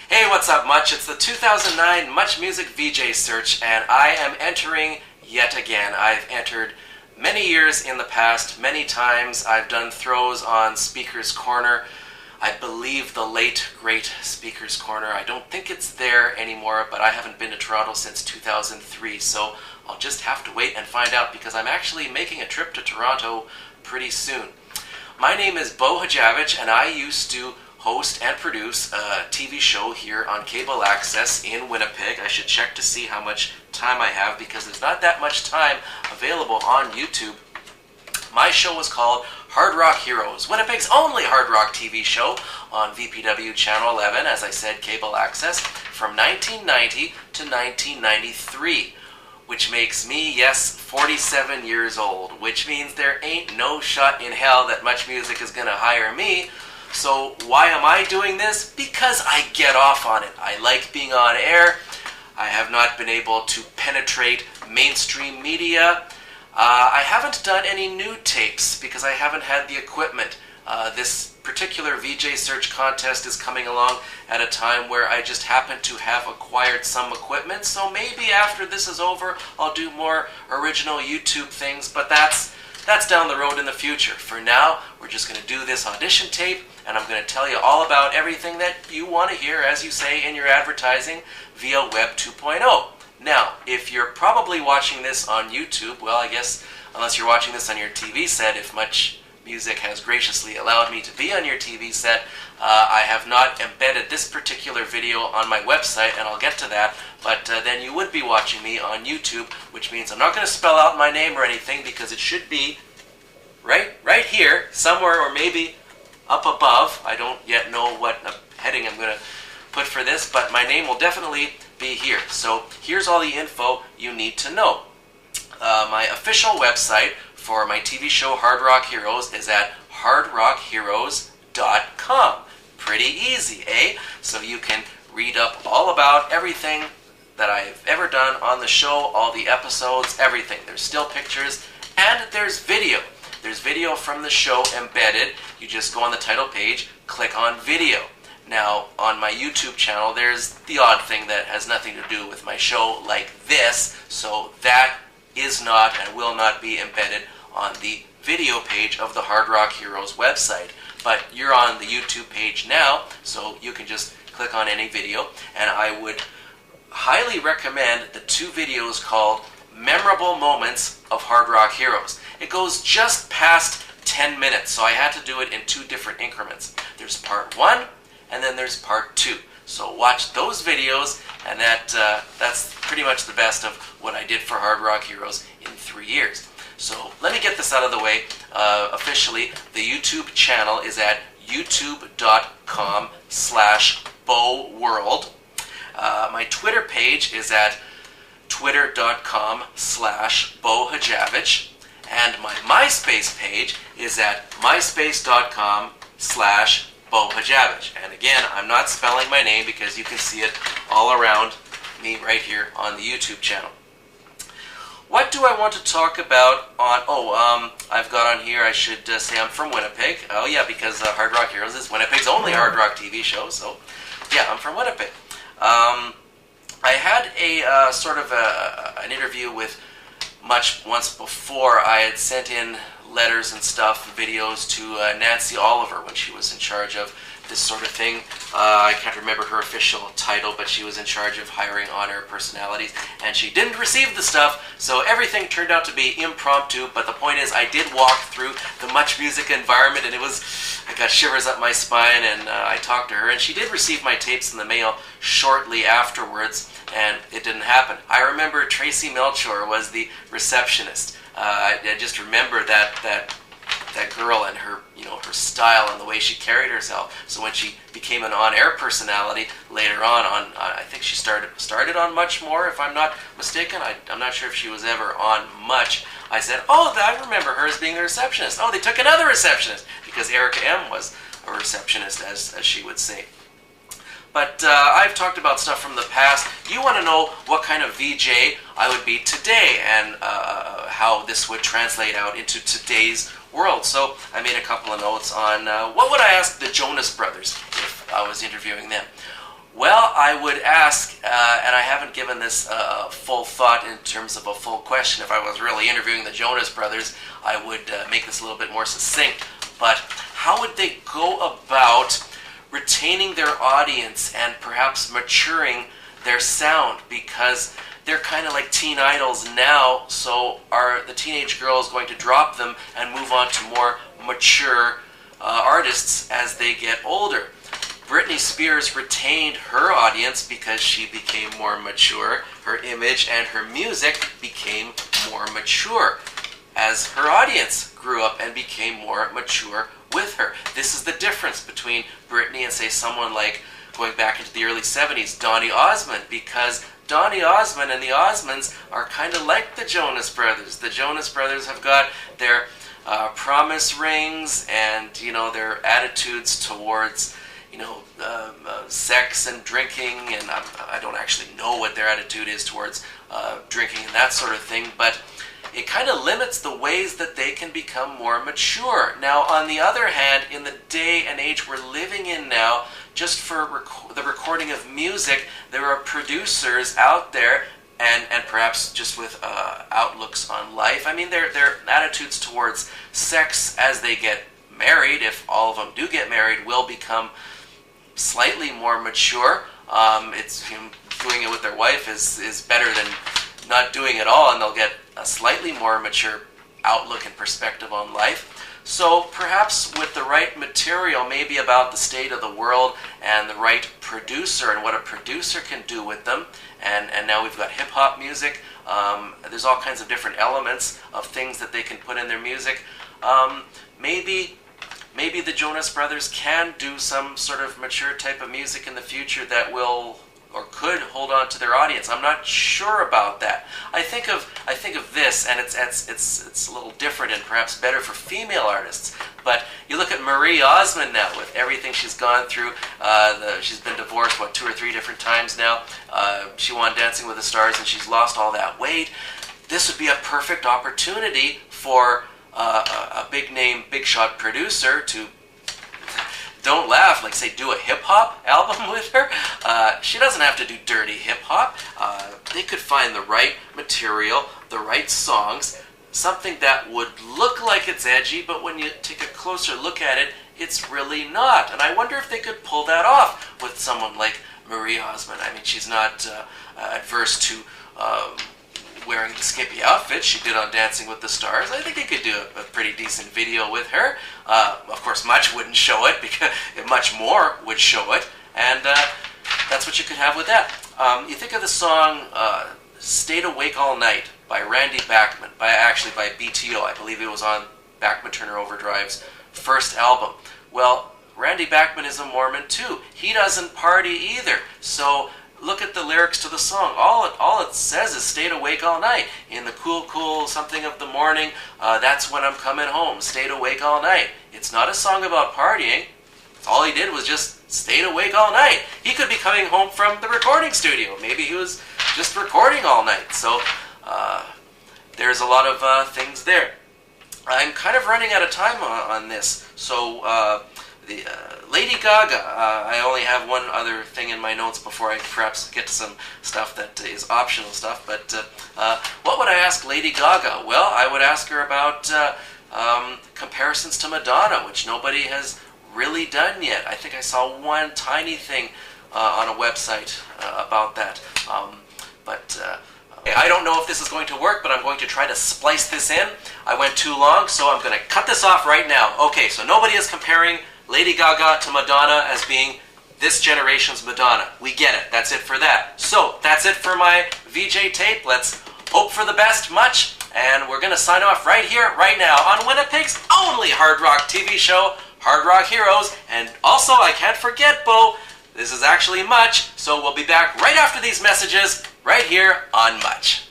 Hey, what's up, Much? It's the 2009 Muchmusic VJ search, and I am entering yet again. I've entered many years in the past, many times. I've done throws on Speaker's Corner. I believe the late, great Speaker's Corner. I don't think it's there anymore, but I haven't been to Toronto since 2003, so I'll just have to wait and find out because I'm actually making a trip to Toronto pretty soon. My name is Beau Hajavitch, and I used to host and produce a TV show here on cable access in Winnipeg. I should check to see how much time I have because there's not that much time available on YouTube. My show was called Hard Rock Heroes, Winnipeg's only hard rock TV show on VPW Channel 11, as I said, cable access, from 1990 to 1993. Which makes me, yes, 47 years old, which means there ain't no shot in hell that Muchmusic is going to hire me. So why am I doing this? Because I get off on it. I like being on air. I have not been able to penetrate mainstream media. I haven't done any nude tapes because I haven't had the equipment. This particular VJ search contest is coming along at a time where I just happen to have acquired some equipment. So maybe after this is over, I'll do more original YouTube things, but that's down the road in the future. For now, we're just going to do this audition tape, and I'm going to tell you all about everything that you want to hear, as you say in your advertising, via Web 2.0. Now, if you're probably watching this on YouTube, well, I guess, unless you're watching this on your TV set, if Muchmusic has graciously allowed me to be on your TV set, I have not embedded this particular video on my website, and I'll get to that, but then you would be watching me on YouTube, which means I'm not going to spell out my name or anything, because it should be right here, somewhere, or maybe up above. I don't yet know what heading I'm going to put for this, but my name will definitely be here. So here's all the info you need to know. My official website for my TV show Hard Rock Heroes is at hardrockheroes.com. Pretty easy, eh? So you can read up all about everything that I've ever done on the show, all the episodes, everything. There's still pictures, and there's video. There's video from the show embedded. You just go on the title page, click on video. Now, on my YouTube channel, there's the odd thing that has nothing to do with my show, like this, so that is not and will not be embedded on the video page of the Hard Rock Heroes website. But you're on the YouTube page now, so you can just click on any video, and I would highly recommend the two videos called Memorable Moments of Hard Rock Heroes. It goes just past 10 minutes, so I had to do it in two different increments. There's part 1, and then there's part 2. So watch those videos, and that's pretty much the best of what I did for Hard Rock Heroes in 3 years. So let me get this out of the way. Officially, the YouTube channel is at youtube.com/BeauWorld. My Twitter page is at twitter.com/Beau Hajavitch. And my MySpace page is at myspace.com/Beau Hajavitch. And again, I'm not spelling my name because you can see it all around me right here on the YouTube channel. What do I want to talk about on... I've got on here, I should say I'm from Winnipeg. Oh yeah, because Hard Rock Heroes is Winnipeg's only hard rock TV show, so yeah, I'm from Winnipeg. I had a sort of an interview with Much once before. I had sent in letters and stuff, videos to Nancy Oliver when she was in charge of this sort of thing. I can't remember her official title, but she was in charge of hiring on-air personalities, and she didn't receive the stuff, so everything turned out to be impromptu. But the point is, I did walk through the Muchmusic environment, and I got shivers up my spine, and I talked to her, and she did receive my tapes in the mail shortly afterwards, and it didn't happen. I remember Tracy Melchior was the receptionist. I just remember that girl and her, her style and the way she carried herself. So when she became an on-air personality later on, I think she started on Much More, if I'm not mistaken. I'm not sure if she was ever on Much. I said, oh, I remember her as being the receptionist. Oh, they took another receptionist, because Erica M. was a receptionist, as she would say. But I've talked about stuff from the past. You want to know what kind of VJ I would be today, and how this would translate out into today's world. So I made a couple of notes on what would I ask the Jonas Brothers if I was interviewing them. Well, I would ask, and I haven't given this full thought in terms of a full question. If I was really interviewing the Jonas Brothers, I would make this a little bit more succinct. But how would they go about retaining their audience and perhaps maturing their sound? Because they're kind of like teen idols now, so are the teenage girls going to drop them and move on to more mature artists as they get older? Britney Spears retained her audience because she became more mature. Her image and her music became more mature as her audience grew up and became more mature with her. This is the difference between Britney and, say, someone like, going back into the early 70s, Donny Osmond, because Donny Osmond and the Osmonds are kind of like the Jonas Brothers. The Jonas Brothers have got their promise rings and, their attitudes towards, sex and drinking, and I don't actually know what their attitude is towards drinking and that sort of thing, but it kind of limits the ways that they can become more mature. Now, on the other hand, in the day and age we're living in now, just for the recording of music, there are producers out there, and perhaps just with outlooks on life. I mean, their attitudes towards sex as they get married, if all of them do get married, will become slightly more mature. It's doing it with their wife is better than not doing it all, and they'll get a slightly more mature outlook and perspective on life. So perhaps with the right material, maybe about the state of the world and the right producer and what a producer can do with them, and now we've got hip-hop music. There's all kinds of different elements of things that they can put in their music. Maybe the Jonas Brothers can do some sort of mature type of music in the future that will or could hold on to their audience. I'm not sure about that. I think of this, and it's a little different and perhaps better for female artists. But you look at Marie Osmond now, with everything she's gone through. She's been divorced 2 or 3 different times now. She won Dancing with the Stars, and she's lost all that weight. This would be a perfect opportunity for a big name, big shot producer to, don't laugh, like, say, do a hip-hop album with her. She doesn't have to do dirty hip-hop. They could find the right material, the right songs, something that would look like it's edgy, but when you take a closer look at it, it's really not. And I wonder if they could pull that off with someone like Marie Osmond. I mean, she's not adverse to wearing the skimpy outfit she did on Dancing with the Stars. I think they could do a pretty decent video with her. Of course, much wouldn't show it, because much more would show it, and that's what you could have with that. You think of the song Stayed Awake All Night by Randy Bachman, by BTO. I believe it was on Bachman Turner Overdrive's first album. Well, Randy Bachman is a Mormon too. He doesn't party either, so look at the lyrics to the song. All it says is stayed awake all night. In the cool something of the morning, that's when I'm coming home. Stayed awake all night. It's not a song about partying. All he did was just stayed awake all night. He could be coming home from the recording studio. Maybe he was just recording all night. So there's a lot of things there. I'm kind of running out of time on this. So Lady Gaga, I only have one other thing in my notes before I perhaps get to some stuff that is optional stuff, but what would I ask Lady Gaga? Well, I would ask her about comparisons to Madonna, which nobody has really done yet. I think I saw one tiny thing on a website about that, I don't know if this is going to work, but I'm going to try to splice this in. I went too long, so I'm going to cut this off right now. Okay, so nobody is comparing Lady Gaga to Madonna as being this generation's Madonna. We get it. That's it for that. So, that's it for my VJ tape. Let's hope for the best much, and we're going to sign off right here, right now, on Winnipeg's only hard rock TV show, Hard Rock Heroes. And also, I can't forget, Beau, this is actually Much, so we'll be back right after these messages, right here on Much.